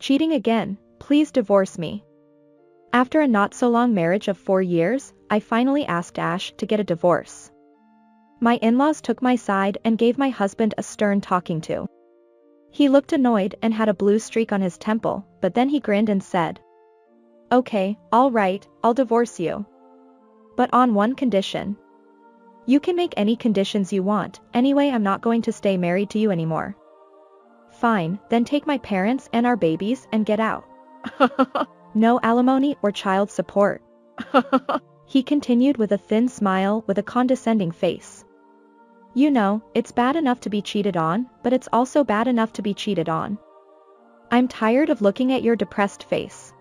Cheating again, please divorce me. After a not-so-long marriage of 4 years, I finally asked Ash to get a divorce. My in-laws took my side and gave my husband a stern talking to. He looked annoyed and had a blue streak on his temple, but then he grinned and said, "Okay, all right, I'll divorce you. But on one condition. You can make any conditions you want, anyway I'm not going to stay married to you anymore." "Fine, then take my parents and our babies and get out." "No alimony or child support." He continued with a thin smile with a condescending face. "You know, it's bad enough to be cheated on, but it's also bad enough to be cheated on. I'm tired of looking at your depressed face.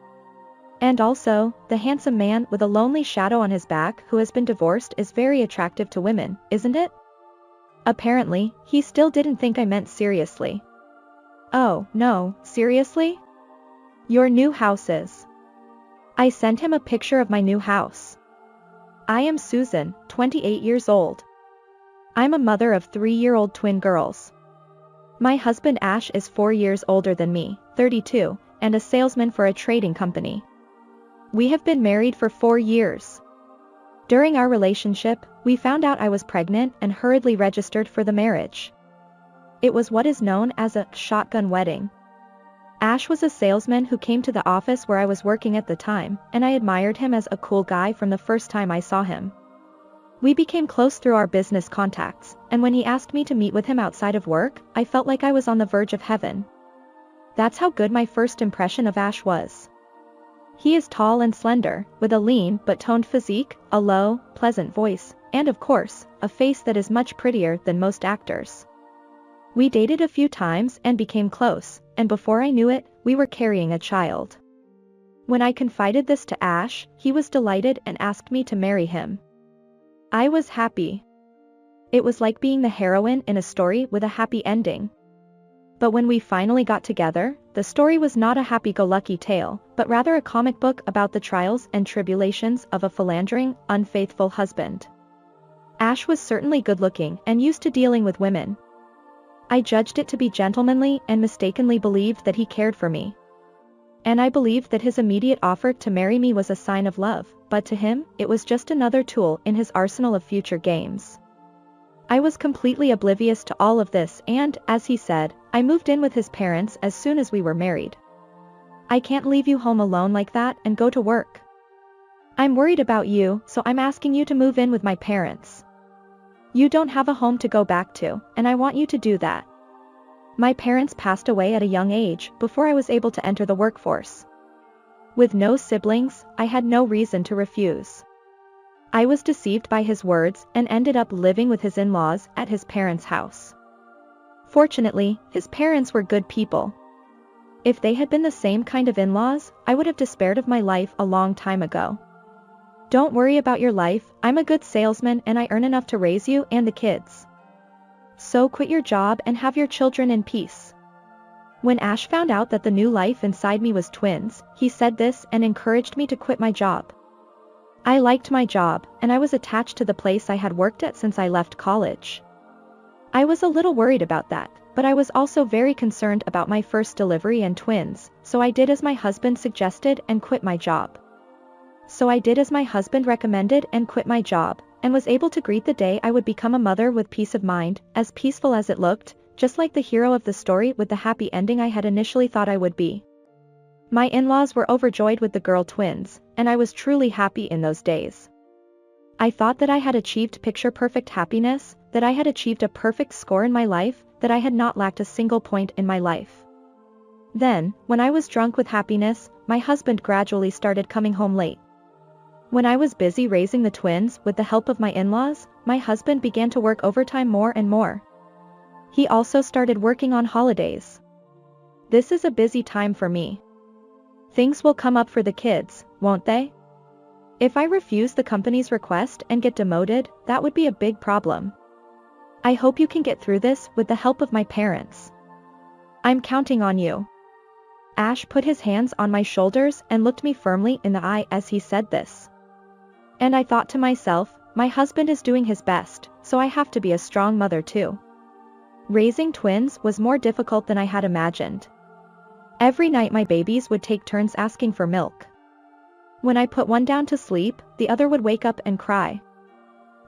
And also, the handsome man with a lonely shadow on his back who has been divorced is very attractive to women, isn't it?" Apparently, he still didn't think I meant seriously. "Oh, no, seriously? Your new house is." I sent him a picture of my new house. "I am Susan, 28 years old. I'm a mother of 3-year-old twin girls. My husband Ash is 4 years older than me, 32, and a salesman for a trading company. We have been married for 4 years. During our relationship, we found out I was pregnant and hurriedly registered for the marriage. It was what is known as a shotgun wedding. Ash was a salesman who came to the office where I was working at the time, and I admired him as a cool guy from the first time I saw him. We became close through our business contacts, and when he asked me to meet with him outside of work, I felt like I was on the verge of heaven. That's how good my first impression of Ash was. He is tall and slender, with a lean but toned physique, a low, pleasant voice, and of course, a face that is much prettier than most actors. We dated a few times and became close, and before I knew it, we were carrying a child. When I confided this to Ash, he was delighted and asked me to marry him. I was happy. It was like being the heroine in a story with a happy ending. But when we finally got together, the story was not a happy-go-lucky tale, but rather a comic book about the trials and tribulations of a philandering, unfaithful husband. Ash was certainly good-looking and used to dealing with women. I judged it to be gentlemanly and mistakenly believed that he cared for me. And I believed that his immediate offer to marry me was a sign of love, but to him, it was just another tool in his arsenal of future games. I was completely oblivious to all of this and, as he said, I moved in with his parents as soon as we were married. "I can't leave you home alone like that and go to work. I'm worried about you, so I'm asking you to move in with my parents. You don't have a home to go back to, and I want you to do that." My parents passed away at a young age before I was able to enter the workforce. With no siblings, I had no reason to refuse. I was deceived by his words and ended up living with his in-laws at his parents' house. Fortunately, his parents were good people. If they had been the same kind of in-laws, I would have despaired of my life a long time ago. "Don't worry about your life, I'm a good salesman and I earn enough to raise you and the kids. So quit your job and have your children in peace." When Ash found out that the new life inside me was twins, he said this and encouraged me to quit my job. I liked my job, and I was attached to the place I had worked at since I left college. I was a little worried about that, but I was also very concerned about my first delivery and twins, so I did as my husband suggested and quit my job. So I did as my husband recommended and quit my job, and was able to greet the day I would become a mother with peace of mind, as peaceful as it looked, just like the hero of the story with the happy ending I had initially thought I would be. My in-laws were overjoyed with the girl twins, and I was truly happy in those days. I thought that I had achieved picture-perfect happiness, that I had achieved a perfect score in my life, that I had not lacked a single point in my life. Then, when I was drunk with happiness, my husband gradually started coming home late. When I was busy raising the twins with the help of my in-laws, my husband began to work overtime more and more. He also started working on holidays. This is a busy time for me. Things will come up for the kids, won't they? If I refuse the company's request and get demoted, that would be a big problem. I hope you can get through this with the help of my parents. I'm counting on you. Ash put his hands on my shoulders and looked me firmly in the eye as he said this. And I thought to myself, my husband is doing his best, so I have to be a strong mother too. Raising twins was more difficult than I had imagined. Every night my babies would take turns asking for milk. When I put one down to sleep, the other would wake up and cry.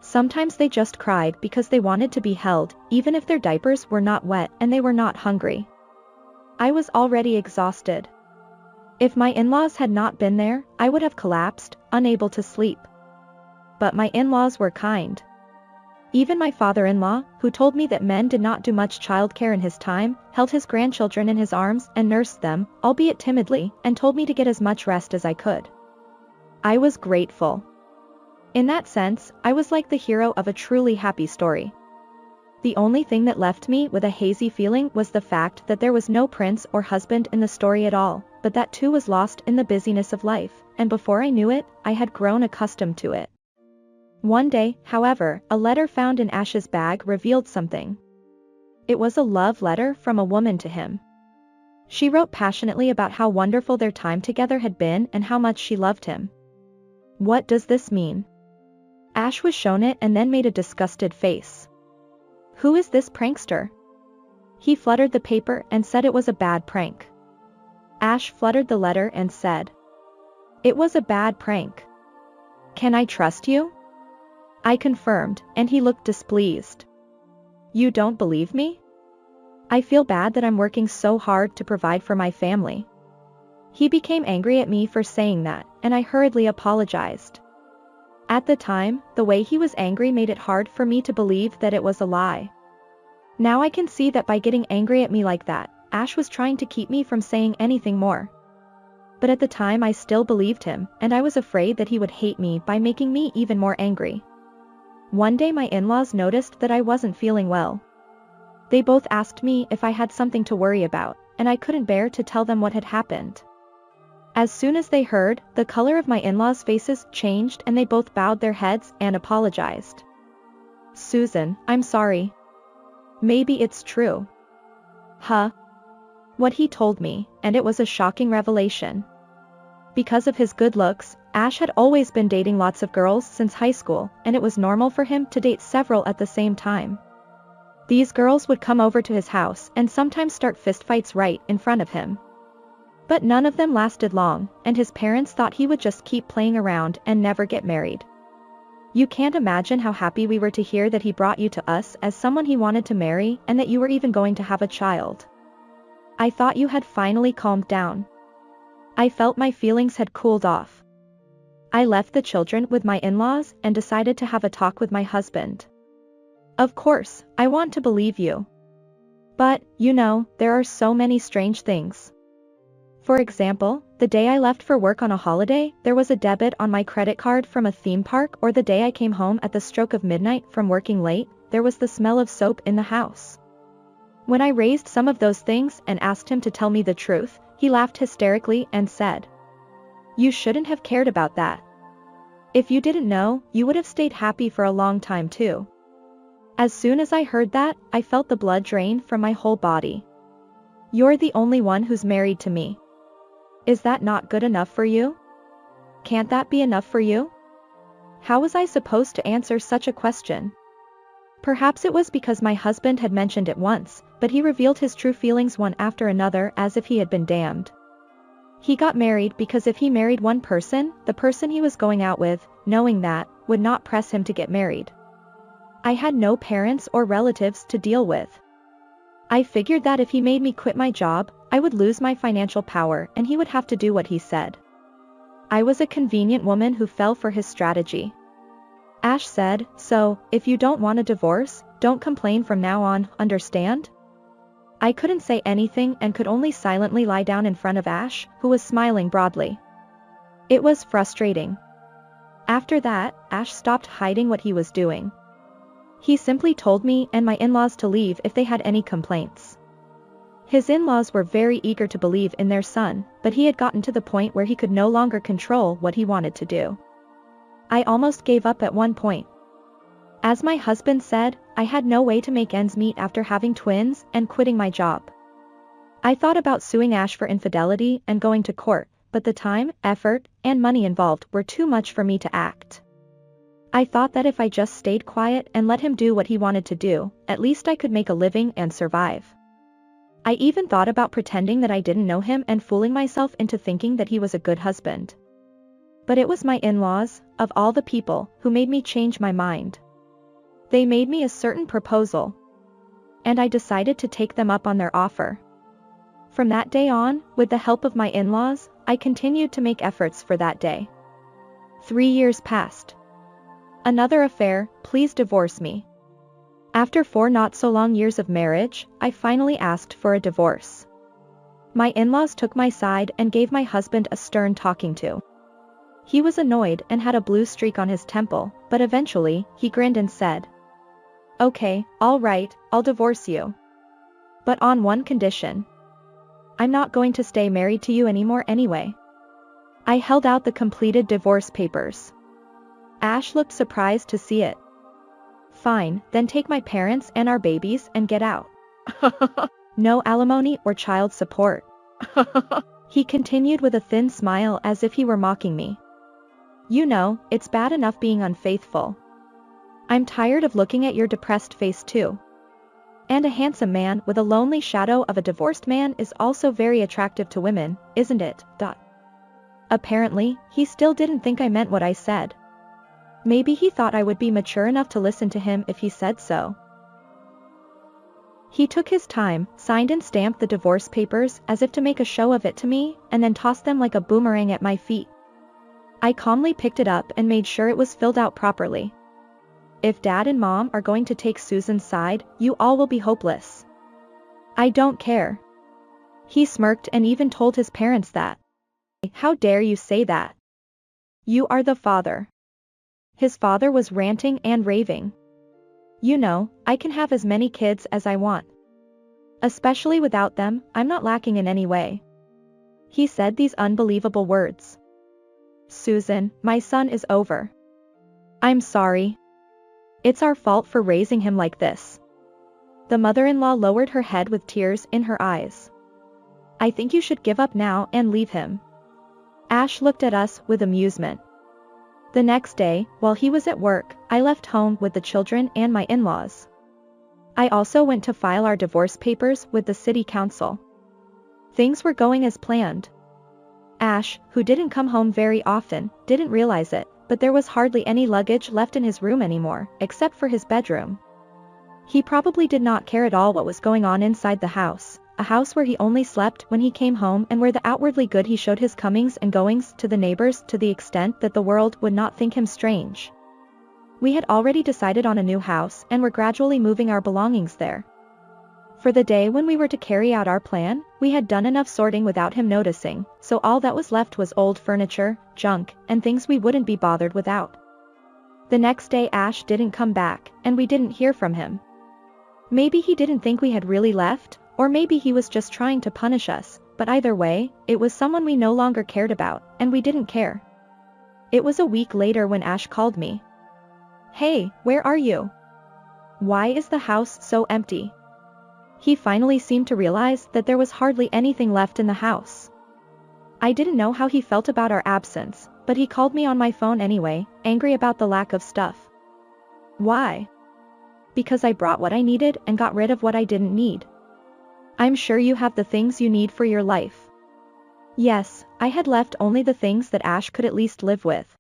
Sometimes they just cried because they wanted to be held, even if their diapers were not wet and they were not hungry. I was already exhausted. If my in-laws had not been there, I would have collapsed, unable to sleep. But my in-laws were kind. Even my father-in-law, who told me that men did not do much childcare in his time, held his grandchildren in his arms and nursed them, albeit timidly, and told me to get as much rest as I could. I was grateful. In that sense, I was like the hero of a truly happy story. The only thing that left me with a hazy feeling was the fact that there was no prince or husband in the story at all, but that too was lost in the busyness of life, and before I knew it, I had grown accustomed to it. One day, however, a letter found in Ash's bag revealed something. It was a love letter from a woman to him. She wrote passionately about how wonderful their time together had been and how much she loved him. What does this mean? Ash was shown it and then made a disgusted face. Who is this prankster? He fluttered the paper and said it was a bad prank. Ash fluttered the letter and said, "It was a bad prank. Can I trust you?" I confirmed, and he looked displeased. You don't believe me? I feel bad that I'm working so hard to provide for my family. He became angry at me for saying that, and I hurriedly apologized. At the time, the way he was angry made it hard for me to believe that it was a lie. Now I can see that by getting angry at me like that, Ash was trying to keep me from saying anything more. But at the time I still believed him, and I was afraid that he would hate me by making me even more angry. One day my in-laws noticed that I wasn't feeling well. They both asked me if I had something to worry about, and I couldn't bear to tell them what had happened. As soon as they heard, the color of my in-laws' faces changed and they both bowed their heads and apologized. Susan, I'm sorry. Maybe it's true. Huh? What he told me, and it was a shocking revelation. Because of his good looks, Ash had always been dating lots of girls since high school, and it was normal for him to date several at the same time. These girls would come over to his house and sometimes start fistfights right in front of him. But none of them lasted long, and his parents thought he would just keep playing around and never get married. You can't imagine how happy we were to hear that he brought you to us as someone he wanted to marry and that you were even going to have a child. I thought you had finally calmed down. I felt my feelings had cooled off. I left the children with my in-laws and decided to have a talk with my husband. Of course, I want to believe you. But, you know, there are so many strange things. For example, the day I left for work on a holiday, there was a debit on my credit card from a theme park, or the day I came home at the stroke of midnight from working late, there was the smell of soap in the house. When I raised some of those things and asked him to tell me the truth, he laughed hysterically and said, "You shouldn't have cared about that. If you didn't know, you would have stayed happy for a long time too." As soon as I heard that, I felt the blood drain from my whole body. You're the only one who's married to me. Is that not good enough for you? Can't that be enough for you? How was I supposed to answer such a question? Perhaps it was because my husband had mentioned it once, but he revealed his true feelings one after another as if he had been damned. He got married because if he married one person, the person he was going out with, knowing that, would not press him to get married. I had no parents or relatives to deal with. I figured that if he made me quit my job, I would lose my financial power and he would have to do what he said. I was a convenient woman who fell for his strategy. Ash said, "So, if you don't want a divorce, don't complain from now on, understand?" I couldn't say anything and could only silently lie down in front of Ash, who was smiling broadly. It was frustrating. After that, Ash stopped hiding what he was doing. He simply told me and my in-laws to leave if they had any complaints. His in-laws were very eager to believe in their son, but he had gotten to the point where he could no longer control what he wanted to do. I almost gave up at one point. As my husband said, I had no way to make ends meet after having twins and quitting my job. I thought about suing Ash for infidelity and going to court, but the time, effort, and money involved were too much for me to act. I thought that if I just stayed quiet and let him do what he wanted to do, at least I could make a living and survive. I even thought about pretending that I didn't know him and fooling myself into thinking that he was a good husband. But it was my in-laws, of all the people, who made me change my mind. They made me a certain proposal. And I decided to take them up on their offer. From that day on, with the help of my in-laws, I continued to make efforts for that day. 3 years passed. Another affair, please divorce me. After 4 not so long years of marriage, I finally asked for a divorce. My in-laws took my side and gave my husband a stern talking to. He was annoyed and had a blue streak on his temple, but eventually, he grinned and said, "Okay, all right, I'll divorce you. But on one condition. I'm not going to stay married to you anymore anyway." I held out the completed divorce papers. Ash looked surprised to see it. "Fine, then take my parents and our babies and get out. No alimony or child support." He continued with a thin smile as if he were mocking me. "You know, it's bad enough being unfaithful. I'm tired of looking at your depressed face too. And a handsome man with a lonely shadow of a divorced man is also very attractive to women, isn't it?" Apparently, he still didn't think I meant what I said. Maybe he thought I would be mature enough to listen to him if he said so. He took his time, signed and stamped the divorce papers as if to make a show of it to me, and then tossed them like a boomerang at my feet. I calmly picked it up and made sure it was filled out properly. "If Dad and Mom are going to take Susan's side, you all will be hopeless. I don't care." He smirked and even told his parents that. "How dare you say that? You are the father." His father was ranting and raving. "You know, I can have as many kids as I want. Especially without them, I'm not lacking in any way." He said these unbelievable words. "Susan, my son is over. I'm sorry. It's our fault for raising him like this." The mother-in-law lowered her head with tears in her eyes. "I think you should give up now and leave him." Ash looked at us with amusement. The next day, while he was at work, I left home with the children and my in-laws. I also went to file our divorce papers with the city council. Things were going as planned. Ash, who didn't come home very often, didn't realize it, but there was hardly any luggage left in his room anymore, except for his bedroom. He probably did not care at all what was going on inside the house, a house where he only slept when he came home and where the outwardly good he showed his comings and goings to the neighbors to the extent that the world would not think him strange. We had already decided on a new house and were gradually moving our belongings there. For the day when we were to carry out our plan, we had done enough sorting without him noticing, so all that was left was old furniture, junk, and things we wouldn't be bothered without. The next day Ash didn't come back, and we didn't hear from him. Maybe he didn't think we had really left, or maybe he was just trying to punish us, but either way, it was someone we no longer cared about, and we didn't care. It was a week later when Ash called me. "Hey, where are you? Why is the house so empty?" He finally seemed to realize that there was hardly anything left in the house. I didn't know how he felt about our absence, but he called me on my phone anyway, angry about the lack of stuff. Why? Because I brought what I needed and got rid of what I didn't need. "I'm sure you have the things you need for your life." Yes, I had left only the things that Ash could at least live with.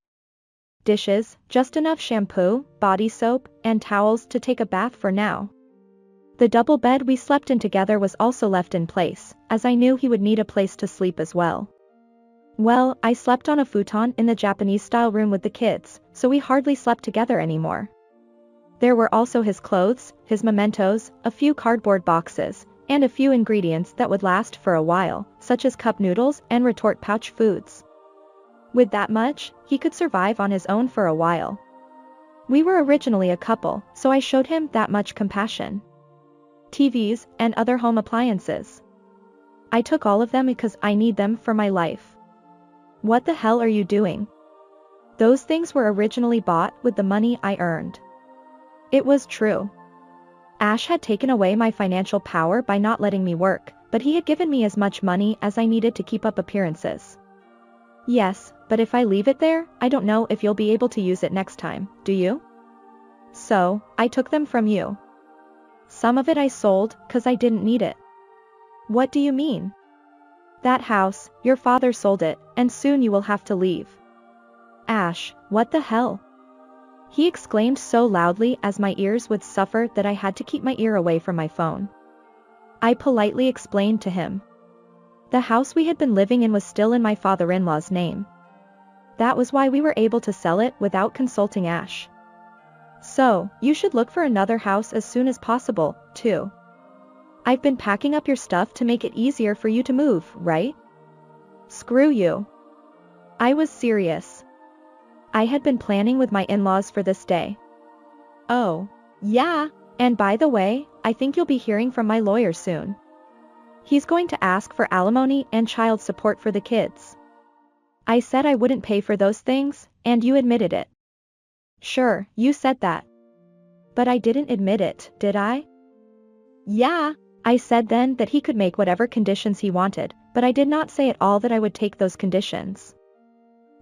Dishes, just enough shampoo, body soap, and towels to take a bath for now. The double bed we slept in together was also left in place, as I knew he would need a place to sleep as well. Well, I slept on a futon in the Japanese-style room with the kids, so we hardly slept together anymore. There were also his clothes, his mementos, a few cardboard boxes, and a few ingredients that would last for a while, such as cup noodles and retort pouch foods. With that much, he could survive on his own for a while. We were originally a couple, so I showed him that much compassion. TVs, and other home appliances. I took all of them because I need them for my life. What the hell are you doing? Those things were originally bought with the money I earned. It was true. Ash had taken away my financial power by not letting me work, but he had given me as much money as I needed to keep up appearances. Yes, but if I leave it there, I don't know if you'll be able to use it next time, do you? So, I took them from you. Some of it I sold, 'cause I didn't need it. What do you mean? That house, your father sold it, and soon you will have to leave. Ash, what the hell? He exclaimed so loudly as my ears would suffer that I had to keep my ear away from my phone. I politely explained to him. The house we had been living in was still in my father-in-law's name. That was why we were able to sell it without consulting Ash. So, you should look for another house as soon as possible, too. I've been packing up your stuff to make it easier for you to move, right? Screw you. I was serious. I had been planning with my in-laws for this day. Oh, yeah, and by the way, I think you'll be hearing from my lawyer soon. He's going to ask for alimony and child support for the kids. I said I wouldn't pay for those things, and you admitted it. Sure, you said that. But I didn't admit it, did I? Yeah, I said then that he could make whatever conditions he wanted, but I did not say at all that I would take those conditions.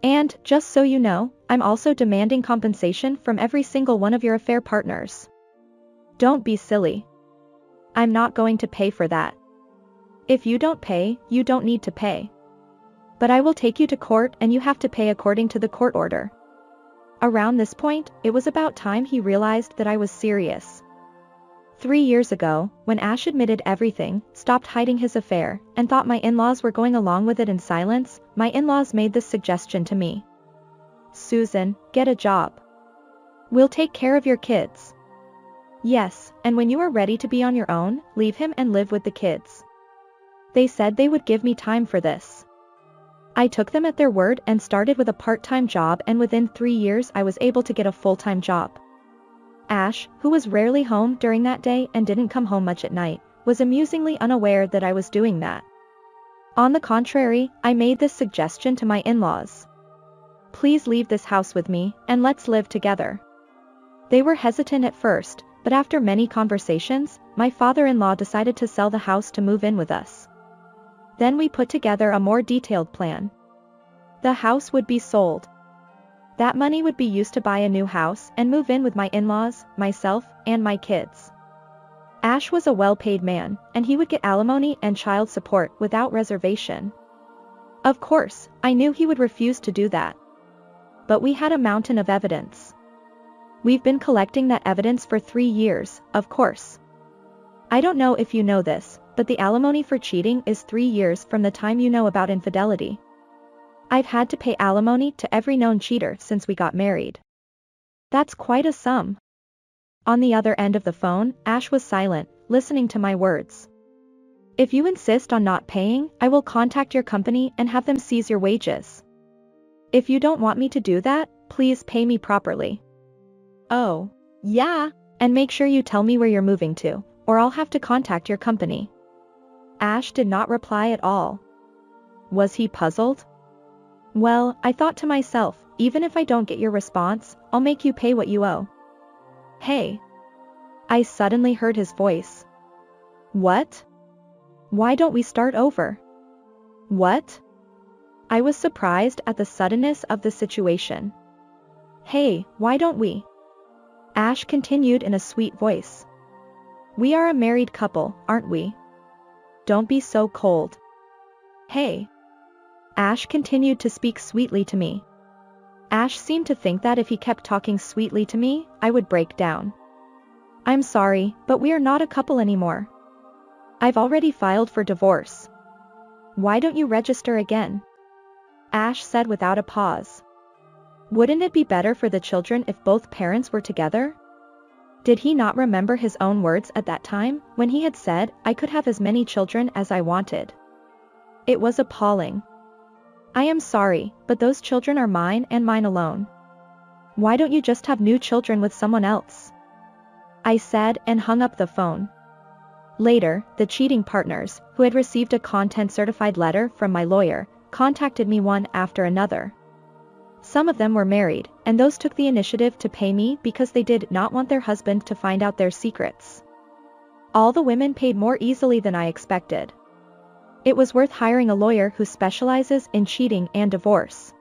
And, just so you know, I'm also demanding compensation from every single one of your affair partners. Don't be silly. I'm not going to pay for that. If you don't pay, you don't need to pay. But I will take you to court and you have to pay according to the court order. Around this point, it was about time he realized that I was serious. 3 years ago, when Ash admitted everything, stopped hiding his affair, and thought my in-laws were going along with it in silence, my in-laws made this suggestion to me. Susan, get a job. We'll take care of your kids. Yes, and when you are ready to be on your own, leave him and live with the kids. They said they would give me time for this. I took them at their word and started with a part-time job, and within 3 years I was able to get a full-time job. Ash, who was rarely home during that day and didn't come home much at night, was amusingly unaware that I was doing that. On the contrary, I made this suggestion to my in-laws. Please leave this house with me, and let's live together. They were hesitant at first, but after many conversations, my father-in-law decided to sell the house to move in with us. Then we put together a more detailed plan. The house would be sold. That money would be used to buy a new house and move in with my in-laws, myself, and my kids. Ash was a well-paid man, and he would get alimony and child support without reservation. Of course, I knew he would refuse to do that. But we had a mountain of evidence. We've been collecting that evidence for 3 years, of course. I don't know if you know this, but the alimony for cheating is 3 years from the time you know about infidelity. I've had to pay alimony to every known cheater since we got married. That's quite a sum. On the other end of the phone, Ash was silent, listening to my words. If you insist on not paying, I will contact your company and have them seize your wages. If you don't want me to do that, please pay me properly. Oh, yeah, and make sure you tell me where you're moving to, or I'll have to contact your company. Ash did not reply at all. Was he puzzled? Well, I thought to myself, even if I don't get your response, I'll make you pay what you owe. Hey. I suddenly heard his voice. What? Why don't we start over? What? I was surprised at the suddenness of the situation. Hey, why don't we? Ash continued in a sweet voice. We are a married couple, aren't we? Don't be so cold. Hey. Ash continued to speak sweetly to me. Ash seemed to think that if he kept talking sweetly to me, I would break down. I'm sorry, but we are not a couple anymore. I've already filed for divorce. Why don't you register again? Ash said without a pause. Wouldn't it be better for the children if both parents were together? Did he not remember his own words at that time, when he had said, I could have as many children as I wanted? It was appalling. I am sorry, but those children are mine and mine alone. Why don't you just have new children with someone else? I said and hung up the phone. Later, the cheating partners, who had received a content-certified letter from my lawyer, contacted me one after another. Some of them were married, and those took the initiative to pay me because they did not want their husband to find out their secrets. All the women paid more easily than I expected. It was worth hiring a lawyer who specializes in cheating and divorce.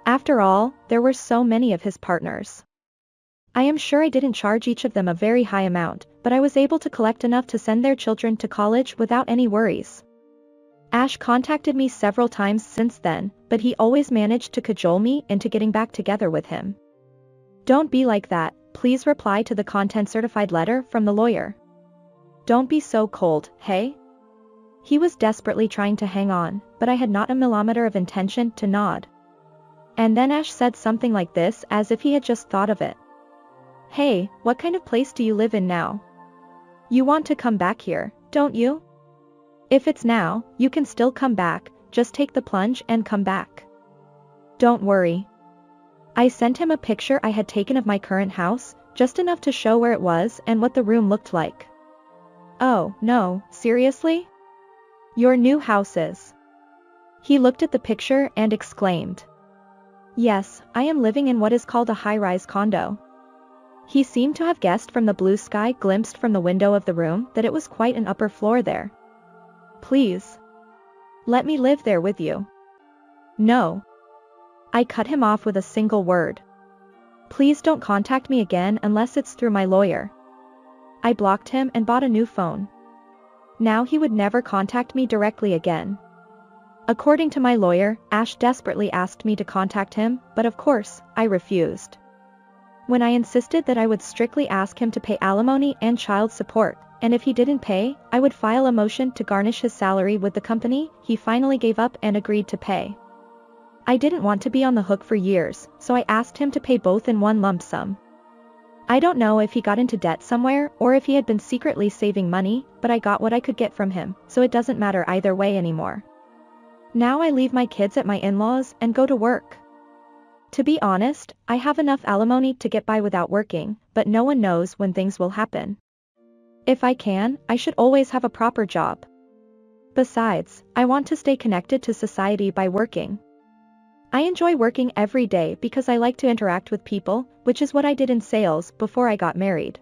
After all, there were so many of his partners. I am sure I didn't charge each of them a very high amount, but I was able to collect enough to send their children to college without any worries. Ash contacted me several times since then, but he always managed to cajole me into getting back together with him. Don't be like that, please reply to the content certified letter from the lawyer. Don't be so cold, hey? He was desperately trying to hang on, but I had not a millimeter of intention to nod. And then Ash said something like this as if he had just thought of it. Hey, what kind of place do you live in now? You want to come back here, don't you? If it's now, you can still come back, just take the plunge and come back. Don't worry. I sent him a picture I had taken of my current house, just enough to show where it was and what the room looked like. Oh, no, seriously? Your new house is? He looked at the picture and exclaimed. Yes, I am living in what is called a high-rise condo. He seemed to have guessed from the blue sky glimpsed from the window of the room that it was quite an upper floor there. Please. Let me live there with you. No. I cut him off with a single word. Please don't contact me again unless it's through my lawyer. I blocked him and bought a new phone. Now he would never contact me directly again. According to my lawyer, Ash desperately asked me to contact him, but of course, I refused. When I insisted that I would strictly ask him to pay alimony and child support, and if he didn't pay, I would file a motion to garnish his salary with the company, he finally gave up and agreed to pay. I didn't want to be on the hook for years, so I asked him to pay both in one lump sum. I don't know if he got into debt somewhere or if he had been secretly saving money, but I got what I could get from him, so it doesn't matter either way anymore. Now I leave my kids at my in-laws and go to work. To be honest, I have enough alimony to get by without working, but no one knows when things will happen. If I can, I should always have a proper job. Besides, I want to stay connected to society by working. I enjoy working every day because I like to interact with people, which is what I did in sales before I got married.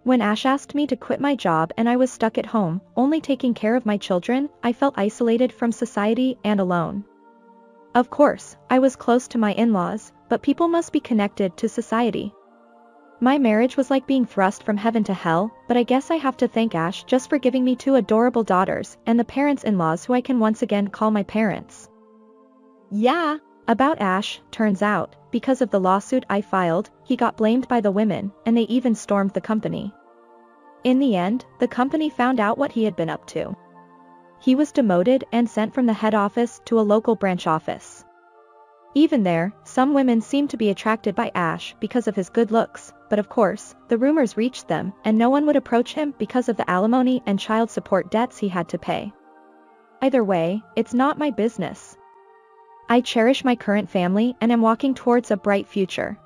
When Ash asked me to quit my job and I was stuck at home, only taking care of my children, I felt isolated from society and alone. Of course, I was close to my in-laws, but people must be connected to society. My marriage was like being thrust from heaven to hell, but I guess I have to thank Ash just for giving me 2 adorable daughters and the parents-in-laws who I can once again call my parents. Yeah. About Ash, turns out, because of the lawsuit I filed, he got blamed by the women, and they even stormed the company. In the end, the company found out what he had been up to. He was demoted and sent from the head office to a local branch office. Even there, some women seemed to be attracted by Ash because of his good looks, but of course, the rumors reached them, and no one would approach him because of the alimony and child support debts he had to pay. Either way, it's not my business. I cherish my current family and am walking towards a bright future.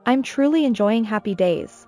I'm truly enjoying happy days.